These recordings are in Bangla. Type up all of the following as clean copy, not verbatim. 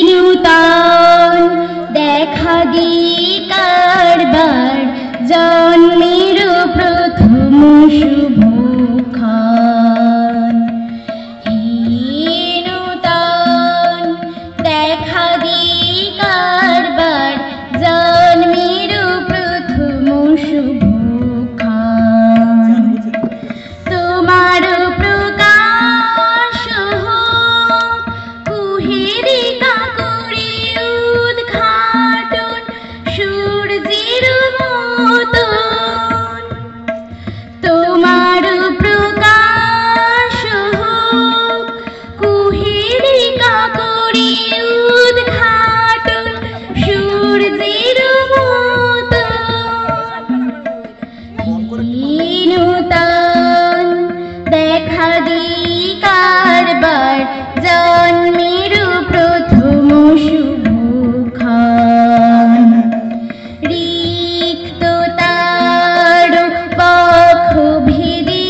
নূতন দেখা দিই কারবার জন্মের প্রথম শুভক্ষণ। নূতন দেখা দিই কারবার জন্মের প্রথম শুভক্ষণ। তোমার প্রকাশ হোক কুহেরি কাকুরি উদ্ঘাটন সূর্যের মতন। তোমার প্রকাশ হোক কুহেরি কাকুরি উদ্ঘাটন সূর্যের মতন। নূতন দেখা দিই কারবার জন্মের প্রথম শুভক্ষণ। রিক্ত তার বক্ষ ভেদি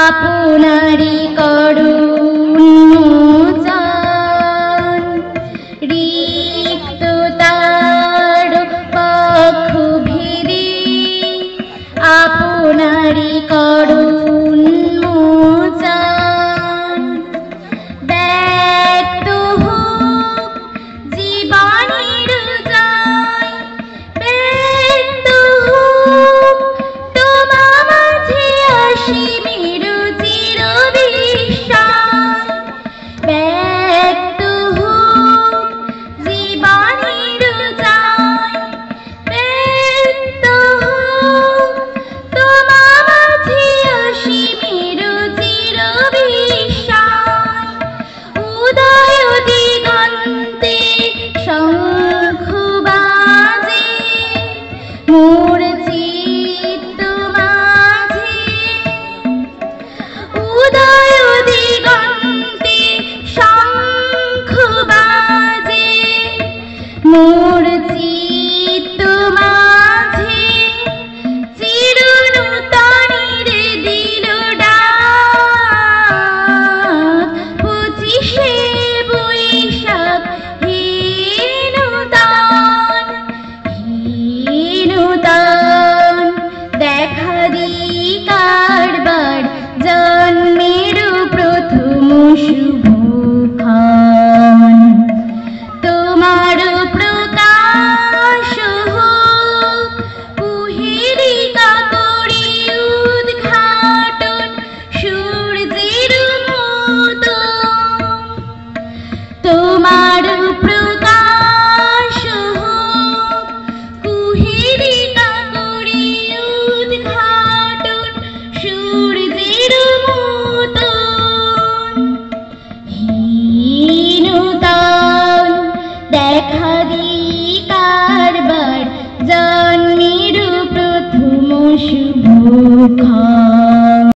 আপনারি করুণ মোচন। রিক্ত তার বক্ষ ভেদি আপনারি করুণ মোচন। ব্যক্ত হোক জীবনের জয়, ব্যক্ত হোক তোমা মাঝে অসীমের চির বিস্ময়। ব্যক্ত হোক জীবনের জয়, ব্যক্ত হোক তোমা মাঝে অসীমের চির বিস্ময়। উদয় দিগন্তে শঙ্খ বাজে মোর চিত্ত মাঝে। উদয় দিগন্তে শঙ্খ বাজে মোর চিত্ত মাঝে। চির নূতনের দিল ডাক 25শে বৈশাখ। হে নূতন, হে নূতন দেখা দিই কারবার জন্মের প্রথম শুভক্ষণ। তোমার প্রকাশ হোক কুহেরি কাকুরি উদ্ঘাটন সূর্যের মতন। তোমার প্রকাশ হোক কুহেরি কাকুরি উদ্ঘাটন সূর্যের মতন। নূতন দেখা দিই কারবার জন্মের প্রথম শুভক্ষণ।